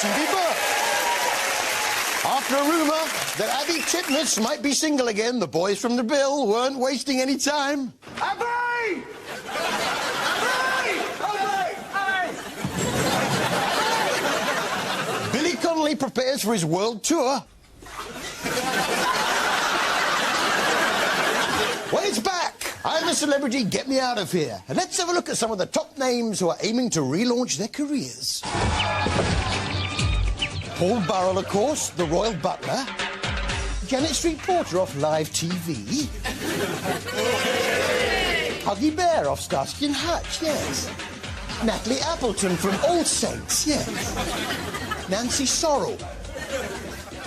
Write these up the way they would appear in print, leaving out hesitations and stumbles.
TV Burp. After a rumour that Abby Titmuss might be single again, the boys from the Bill weren't wasting any time. Abby! Abby! Abby! Billy Connolly prepares for his world tour. Well, it's back. I'm a celebrity, get me out of here. And let's have a look at some of the top names who are aiming to relaunch their careers. Paul Burrell, of course, the royal butler. Janet Street Porter off Live TV. Huggy Bear off Starsky and Hutch, yes. Natalie Appleton from All Saints, yes. Nancy Sorrell.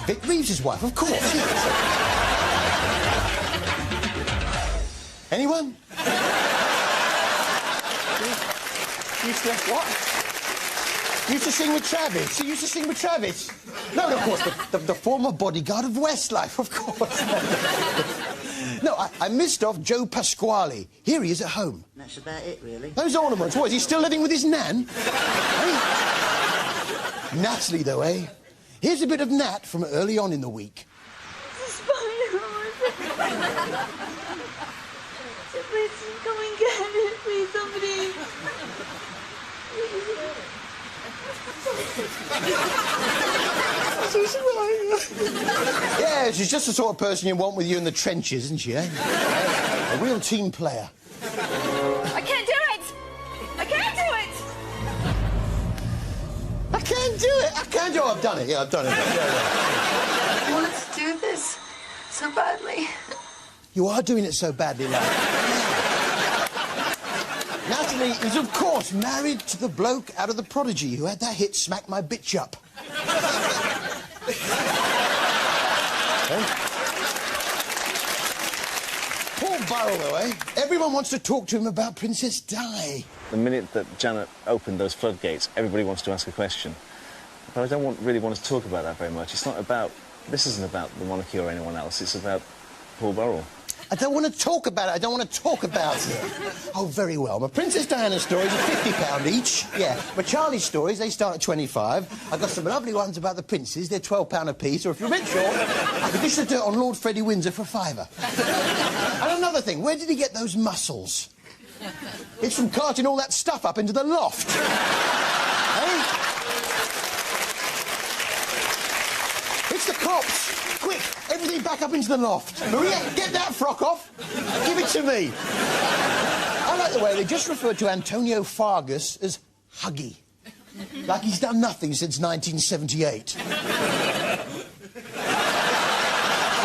Vic Reeves' wife, of course, yes. Anyone? Used to what? Used to sing with Travis. He used to sing with Travis. No, of course, the former bodyguard of Westlife, of course. No, I missed off Joe Pasquale. Here he is at home. That's about it, really. Those ornaments, what, is he still living with his nan? Eh? Natalie, though, eh? Here's a bit of Nat from early on in the week. Please, come and get it, please, somebody. Yeah, she's just the sort of person you want with you in the trenches, isn't she, eh? A real team player. I can't do it! I can't do it! I can't do it! I can't do it! I've done it, yeah, I've done it. I want to do this so badly. You are doing it so badly, love. Natalie is, of course, married to the bloke out of The Prodigy who had that hit Smack My Bitch Up. Paul Burrell, though, eh? Everyone wants to talk to him about Princess Di. The minute that Janet opened those floodgates, everybody wants to ask a question. But I don't really want to talk about that very much. It's not about... This isn't about the monarchy or anyone else. It's about Paul Burrell. I don't want to talk about it. I don't want to talk about it. Oh, very well. My Princess Diana stories are £50 each. Yeah. My Charlie stories, they start at 25. I've got some lovely ones about the princes. They're £12 a piece. Or if you're a bit short, I could dish the dirt on Lord Freddie Windsor for £5. And another thing, where did he get those muscles? It's from carting all that stuff up into the loft. Hey? It's the cops. Quick, everything back up into the loft. Maria, get that frock off. Give it to me. I like the way they just referred to Antonio Fargas as Huggy. Like he's done nothing since 1978.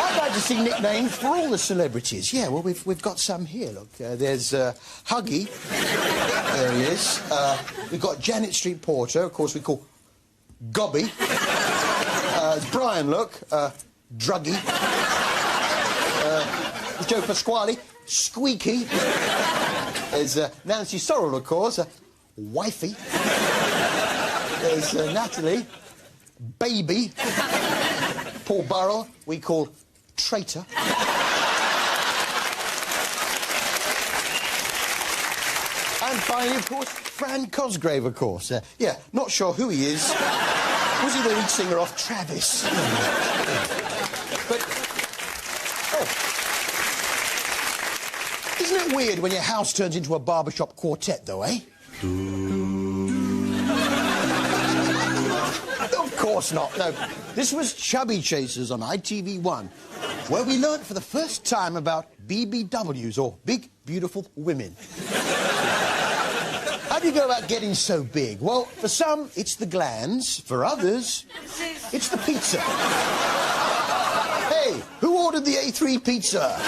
I'd like to see nicknames for all the celebrities. Yeah, well, we've got some here, look. There's Huggy. There he is. We've got Janet Street Porter, of course, we call Gobby. There's Brian, look. Druggy. Joe Pasquale, Squeaky. There's Nancy Sorrell, of course, Wifey. There's Natalie, Baby. Paul Burrell, we call Traitor. And finally, of course, Fran Cosgrave, of course. Yeah, not sure who he is. Was he the lead singer of Travis? But, oh. Isn't it weird when your house turns into a barbershop quartet, though, eh? Of course not, no. This was Chubby Chasers on ITV1, where we learnt for the first time about BBWs, or Big Beautiful Women. How do you go about getting so big? Well, for some, it's the glands. For others, it's the pizza. Hey, who ordered the A3 pizza?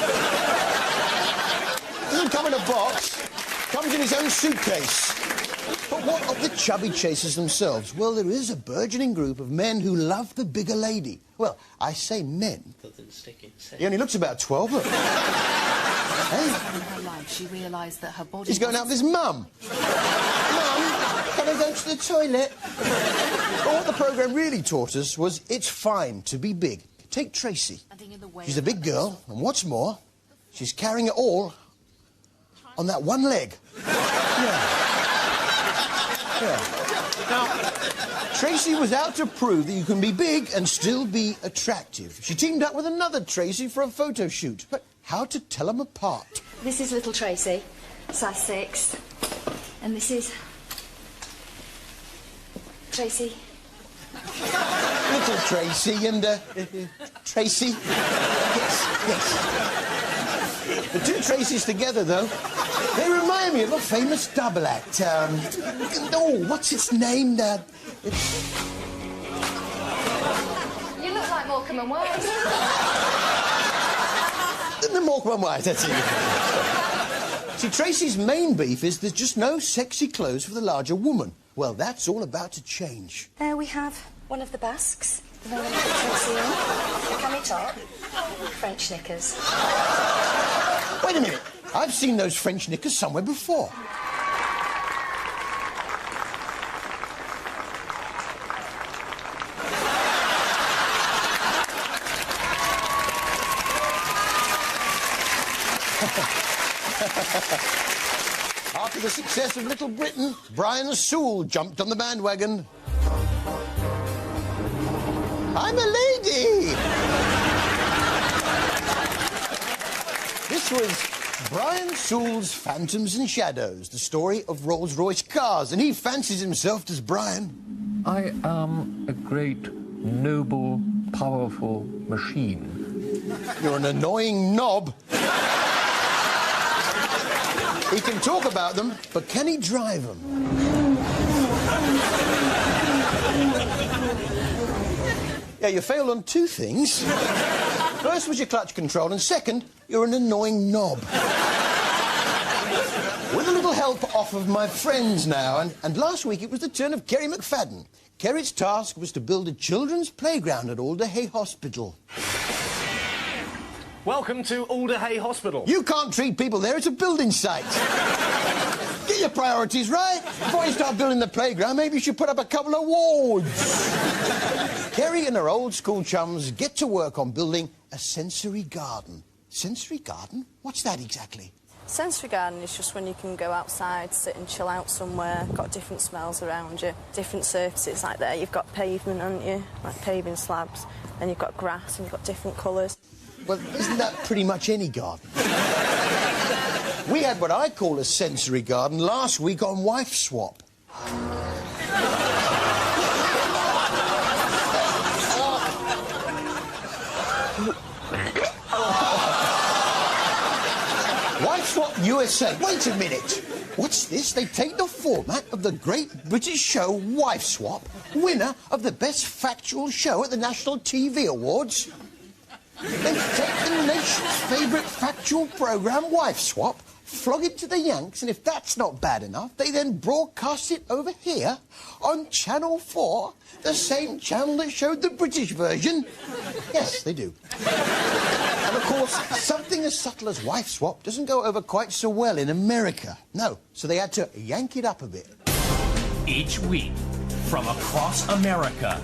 Doesn't come in a box. Comes in his own suitcase. But what of the Chubby Chasers themselves? Well, there is a burgeoning group of men who love the bigger lady. Well, I say men. He only looks about 12, look. Hey? In her life, she realised that her body... He's going out with his mum. Mum, can I go to the toilet? But what the programme really taught us was it's fine to be big. Take Tracy. She's a big girl, and what's more, she's carrying it all on that one leg. Yeah. Yeah. Now, Tracy was out to prove that you can be big and still be attractive. She teamed up with another Tracy for a photo shoot. But how to tell them apart? This is little Tracy, size 6. And this is... Tracy. Little Tracy and, Tracy. Yes. The two Tracys together, though, they remind me of a famous double act. What's its name? You look like Morecambe and Wise. The Morecambe and Wise, that's it. See, Tracy's main beef is there's just no sexy clothes for the larger woman. Well, that's all about to change. There we have one of the basques. Very Tracy in. A cami top. French knickers. Wait a minute. I've seen those French knickers somewhere before. After the success of Little Britain, Brian Sewell jumped on the bandwagon. I'm a lady! This was Brian Sewell's Phantoms and Shadows, the story of Rolls-Royce cars, and he fancies himself as Brian. I am a great, noble, powerful machine. You're an annoying knob. He can talk about them, but can he drive them? Yeah, you failed on two things. First was your clutch control, and second, you're an annoying knob. With a little help off of my friends now, and last week it was the turn of Kerry McFadden. Kerry's task was to build a children's playground at Alder-Hay Hospital. Welcome to Alder-Hay Hospital. You can't treat people there, it's a building site. Get your priorities right. Before you start building the playground, maybe you should put up a couple of wards. Kerry and her old school chums get to work on building a sensory garden. Sensory garden? What's that exactly? Sensory garden is just when you can go outside, sit and chill out somewhere, got different smells around you, different surfaces. Like there, you've got pavement, haven't you? Like paving slabs. Then you've got grass and you've got different colours. Well, isn't that pretty much any garden? We had what I call a sensory garden last week on Wife Swap. Wife Swap USA. Wait a minute. What's this? They take the format of the great British show Wife Swap, winner of the Best Factual Show at the National TV Awards. They take the nation's favourite factual programme, Wife Swap, flog it to the Yanks, and if that's not bad enough, they then broadcast it over here on Channel 4, the same channel that showed the British version. Yes, they do. And, of course, something as subtle as Wife Swap doesn't go over quite so well in America. No, so they had to yank it up a bit. Each week, from across America,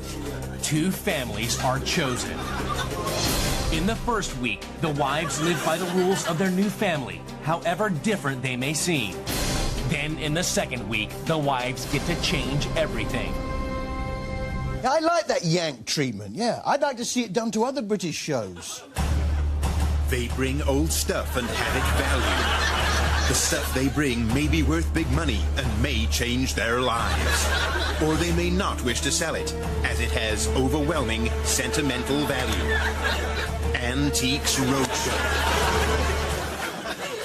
two families are chosen. In the first week, the wives live by the rules of their new family, however different they may seem. Then, in the second week, the wives get to change everything. I like that yank treatment, yeah. I'd like to see it done to other British shows. They bring old stuff and have it valued. The stuff they bring may be worth big money and may change their lives. Or they may not wish to sell it, as it has overwhelming sentimental value. Antiques Roadshow.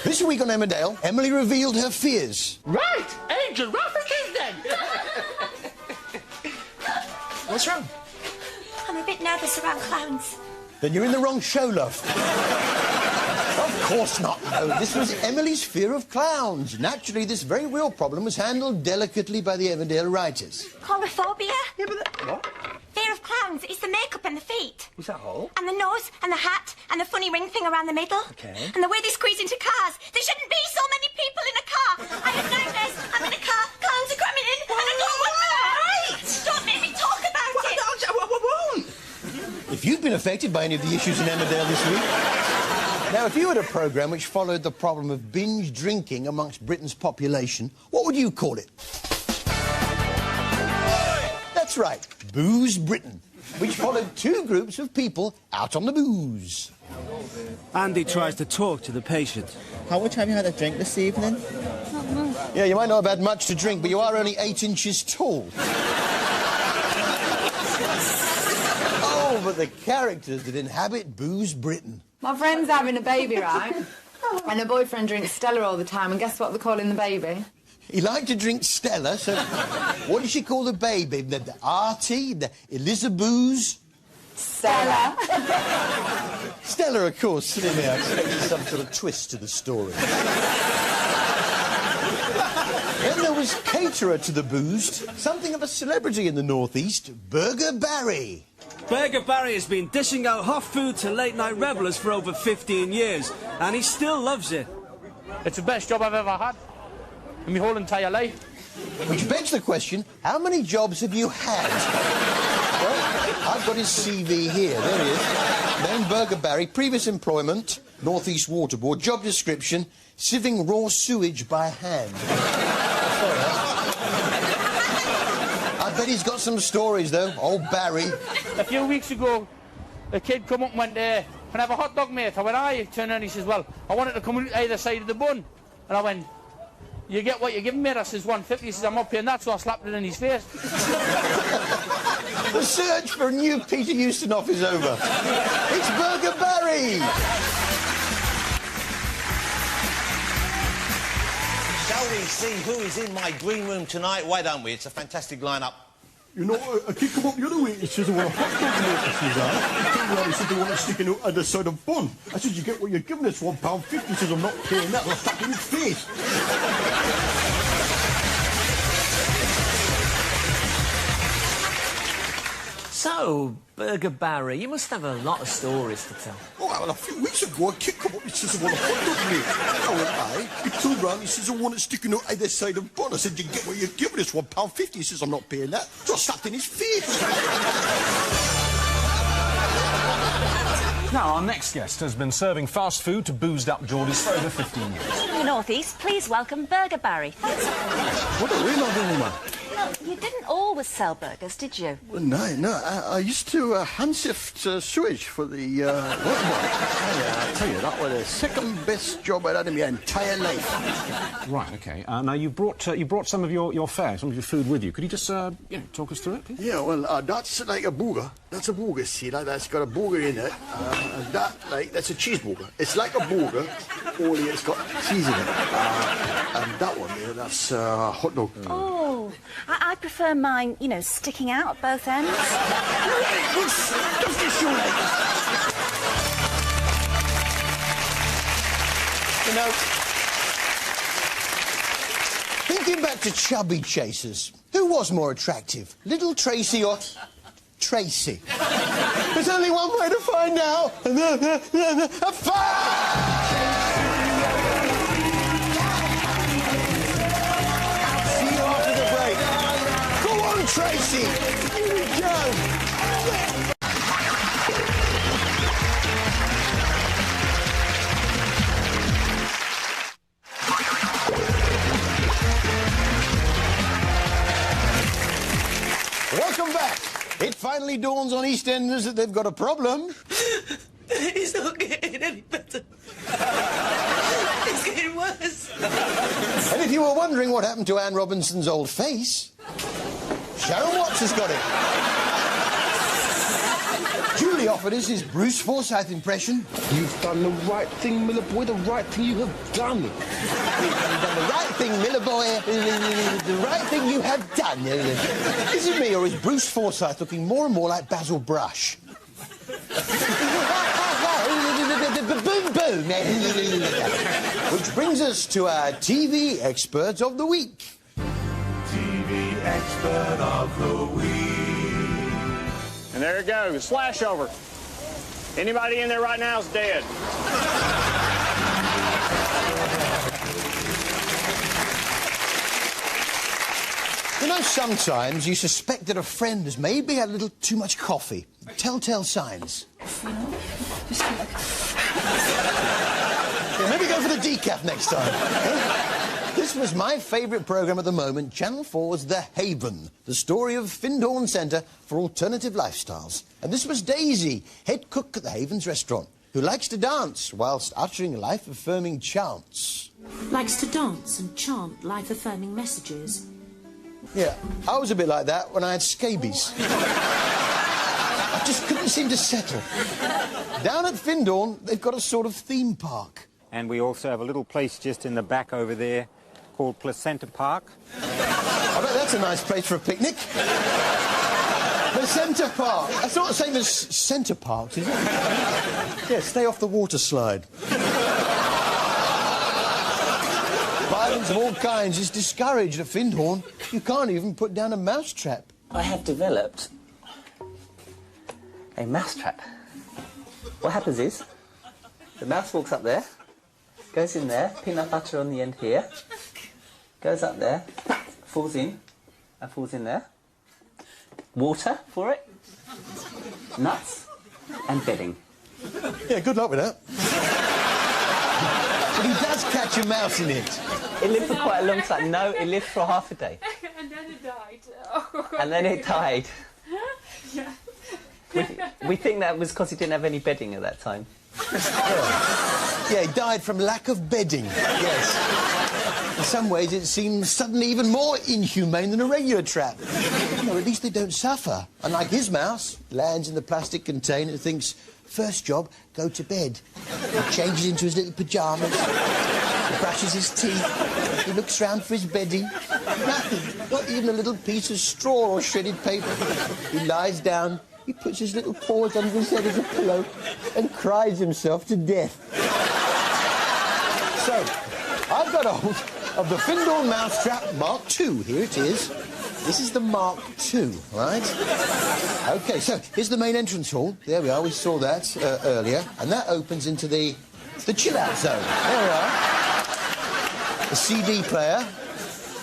This week on Emmerdale, Emily revealed her fears. Right! Angel Rafferty's then! What's wrong? I'm a bit nervous around clowns. Then you're in the wrong show, love. Of course not, no. This was Emily's fear of clowns. Naturally, this very real problem was handled delicately by the Emmerdale writers. Coulrophobia? Yeah, but what? Fear of clowns. It's the makeup and the feet. Is that all? And the nose and the hat and the funny ring thing around the middle. Okay. And the way they squeeze into cars. There shouldn't be so many people in a car. I have nightmares. I'm in a car. Clowns are coming in. And I don't want them. Don't make me talk about it. I won't. If you've been affected by any of the issues in Emmerdale this week... Now, if you had a programme which followed the problem of binge drinking amongst Britain's population, what would you call it? That's right, Booze Britain, which followed two groups of people out on the booze. Andy tries to talk to the patient. How much have you had a drink this evening? Yeah, you might not have had much to drink, but you are only 8 inches tall. Oh, but the characters that inhabit Booze Britain. My friend's having a baby, right? And her boyfriend drinks Stella all the time, and guess what they're calling the baby? He liked to drink Stella, so what did she call the baby? The Artie? The Elizabeth? Stella. Stella, of course, sitting there expecting some sort of twist to the story. Then there was caterer to the boozed, something of a celebrity in the northeast, Burger Barry. Burger Barry has been dishing out hot food to late-night revellers for over 15 years, and he still loves it. It's the best job I've ever had in my whole entire life. Which begs the question, how many jobs have you had? Well, I've got his CV here. There he is. Name Burger Barry, previous employment, Northeast Water Board, job description, sieving raw sewage by hand. I bet he's got some stories, though, old Barry. A few weeks ago, a kid come up and went, can I have a hot dog, mate? I went, aye. He turned around and he says, well, I want it to come out either side of the bun. And I went, you get what you're giving me? I says, 150. He says, I'm not paying that, so I slapped it in his face. The search for a new Peter Ustinov is over. It's Burger Barry! Shall we see who is in my green room tonight? Why don't we? It's a fantastic lineup. You know, I kick him up the other way. He says, I want a hot dog, mate. He says, I turned around, he said, they want it sticking out either side of bun. I said, you get what you're giving us, £1.50. He says, I'm not paying that. I'll slap in his face. So, Burger Barry, you must have a lot of stories to tell. Oh, well, a few weeks ago, I kicked him up. He says, I want a hot dog, mate. I went, aye. He turned around, he says, I want it sticking out either side of bun. I said, you get what you're giving us, £1.50. He says, I'm not paying that. So I slapped in his face. Now, our next guest has been serving fast food to boozed-up Geordies for over 15 years. In the northeast, please welcome Burger Barry. What a real woman. Well, you didn't always sell burgers, did you? Well, no. I used to hand-sift sewage for the water board. I tell you, that was the second best job I'd had in my entire life. Right, OK. Now, you brought some of your fare, some of your food with you. Could you just, talk us through it, please? Yeah, well, that's like a burger. That's a burger, see, like that's got a burger in it. And that, that's a cheeseburger. It's like a burger, only it's got cheese in it. And that one there, that's a hot dog. Oh, I prefer mine, you know, sticking out at both ends. You know, thinking back to chubby chasers, who was more attractive, Little Tracy or Tracy? There's only one way to find out. A fire! See you after the break. Go on, Tracy. Here we go. Welcome back. It finally dawns on EastEnders that they've got a problem. It's not getting any better. It's getting worse. And if you were wondering what happened to Anne Robinson's old face, Sharon Watts has got it. Julie offered us his Bruce Forsyth impression. You've done the right thing, Miller boy, the right thing you have done. You've done the right thing, Miller boy, the right thing you have done. Is it me, or is Bruce Forsyth looking more and more like Basil Brush? Boom, boom. Which brings us to our TV Expert of the Week. TV Expert of the Week. And there it goes, slash over. Anybody in there right now is dead. You know, sometimes you suspect that a friend has maybe had a little too much coffee. Telltale signs. Yeah, maybe go for the decaf next time. Huh? This was my favourite programme at the moment, Channel 4's The Haven, the story of Findhorn Centre for Alternative Lifestyles. And this was Daisy, head cook at the Haven's restaurant, who likes to dance whilst uttering life-affirming chants. Likes to dance and chant life-affirming messages. Yeah, I was a bit like that when I had scabies. I just couldn't seem to settle. Down at Findhorn, they've got a sort of theme park. And we also have a little place just in the back over there called Placenta Park. I bet that's a nice place for a picnic. Placenta Park. That's not the same as Centre Parks, is it? Yeah, stay off the water slide. Violence of all kinds is discouraged at Findhorn. You can't even put down a mousetrap. I have developed a mousetrap. What happens is, the mouse walks up there, goes in there, peanut butter on the end here, goes up there, falls in, and falls in there. Water for it, nuts, and bedding. Yeah, good luck with that. But he does catch a mouse in it. It lived for quite a long time. No, it lived for half a day. And then it died. And then it died. Yeah. We think that was because he didn't have any bedding at that time. Yeah, he died from lack of bedding, yes. In some ways, it seems suddenly even more inhumane than a regular trap. No, at least they don't suffer. Unlike his mouse, lands in the plastic container, thinks, first job, go to bed. He changes into his little pyjamas, he brushes his teeth, he looks round for his bedding. Nothing, not even a little piece of straw or shredded paper. He lies down, he puts his little paws under his head as a pillow and cries himself to death. So, I've got hold of the Findhorn Mousetrap Mark II. Here it is. This is the Mark II, right? OK, so here's the main entrance hall. There we are, we saw that earlier. And that opens into the chill-out zone. There we are. The CD player.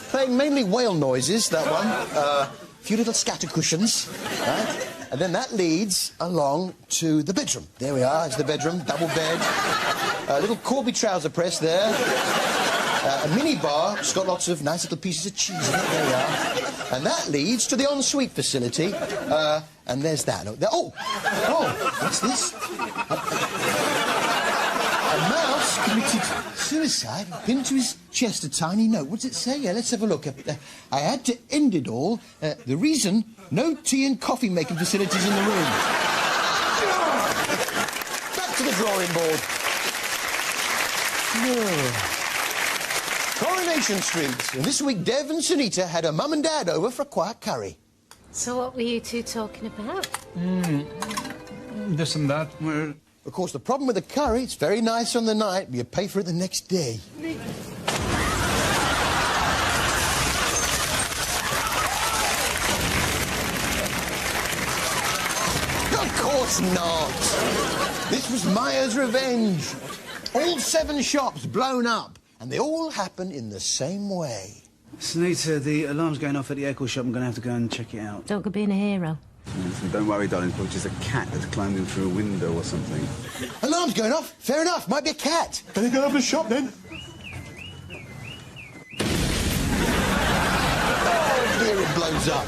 Playing mainly whale noises, that one. A few little scatter cushions, right? And then that leads along to the bedroom. There we are, it's the bedroom, double bed. A little Corby trouser press there. A mini bar, it's got lots of nice little pieces of cheese in it. There we are. And that leads to the ensuite facility. And there's that. Oh, what's this? A mouse committed suicide and pinned to his chest a tiny note. What's it say? Yeah, let's have a look. I had to end it all. The reason, no tea and coffee making facilities in the room. Back to the drawing board. Coronation Street. And this week, Dev and Sunita had her mum and dad over for a quiet curry. So what were you two talking about? This and that. Of course, the problem with the curry, it's very nice on the night, but you pay for it the next day. Of course not. This was Maya's revenge. All 7 shops blown up, and they all happen in the same way. Sunita, the alarm's going off at the airco shop. I'm going to have to go and check it out. Don't go being a hero. Listen, don't worry, darling. It's probably just a cat that's climbed in through a window or something. Alarm's going off. Fair enough. Might be a cat. Can they go over the shop then? Oh dear, it blows up.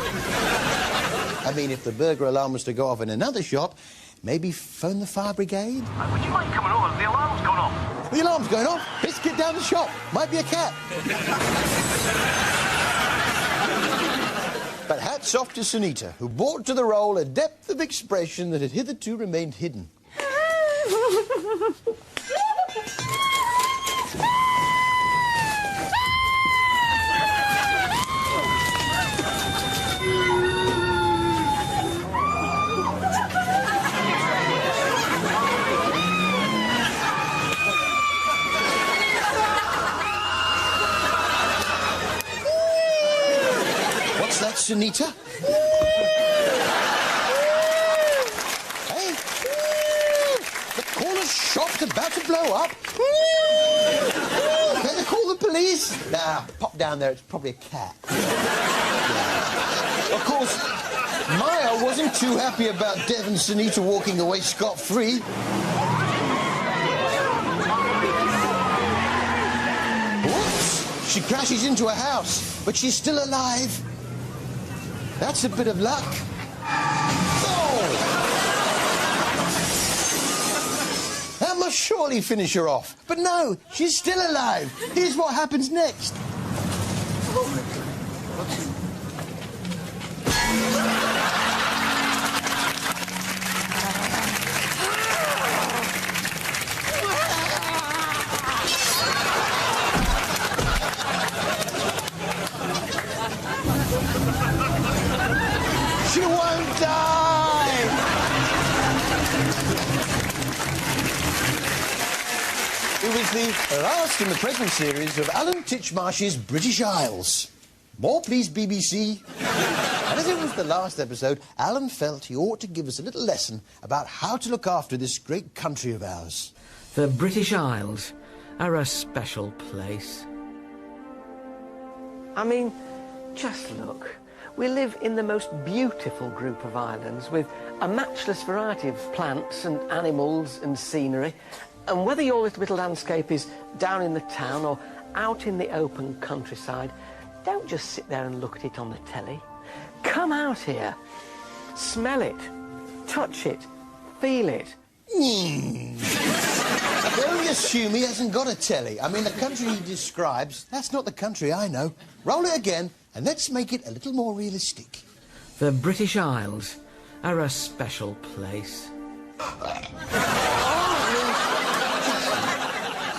I mean, if the burglar alarm was to go off in another shop, maybe phone the fire brigade. Would you mind coming over? The alarm's gone off. The alarm's going off. Let's get down the shop. Might be a cat. But hats off to Sunita, who brought to the role a depth of expression that had hitherto remained hidden. What's that, Sunita? Hey, the corner shop's about to blow up. Better call the police. Nah, pop down there, it's probably a cat. Yeah. Of course, Maya wasn't too happy about Dev and Sunita walking away scot-free. Whoops! She crashes into a house, but she's still alive. That's a bit of luck. Oh! That must surely finish her off. But no, she's still alive. Here's what happens next. She won't die! It was the last in the present series of Alan Titchmarsh's British Isles. More, please, BBC. And as it was the last episode, Alan felt he ought to give us a little lesson about how to look after this great country of ours. The British Isles are a special place. I mean, just look. We live in the most beautiful group of islands with a matchless variety of plants and animals and scenery. And whether your little landscape is down in the town or out in the open countryside, don't just sit there and look at it on the telly. Come out here. Smell it. Touch it. Feel it. Don't assume he hasn't got a telly. I mean, the country he describes, that's not the country I know. Roll it again, and let's make it a little more realistic. The British Isles are a special place.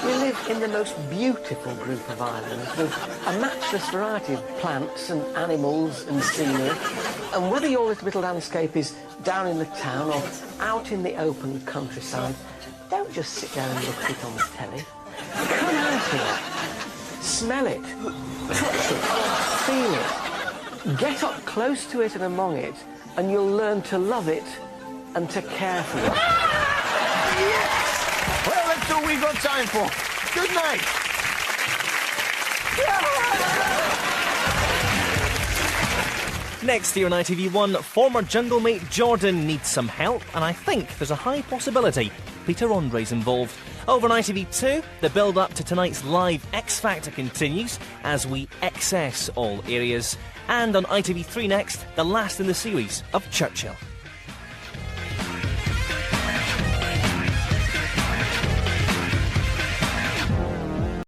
We live in the most beautiful group of islands with a matchless variety of plants and animals and scenery. And whether your little landscape is down in the town or out in the open countryside, don't just sit there and look at it on the telly. Come out here. Smell it. Touch it. Feel it. Get up close to it and among it, and you'll learn to love it and to care for it. Yes! Well, that's all we've got time for. Good night. Next year on ITV1, former jungle mate Jordan needs some help, and I think there's a high possibility Peter Andre's involved. Over on ITV2, the build-up to tonight's live X Factor continues as we excess all areas. And on ITV3 next, the last in the series of Churchill.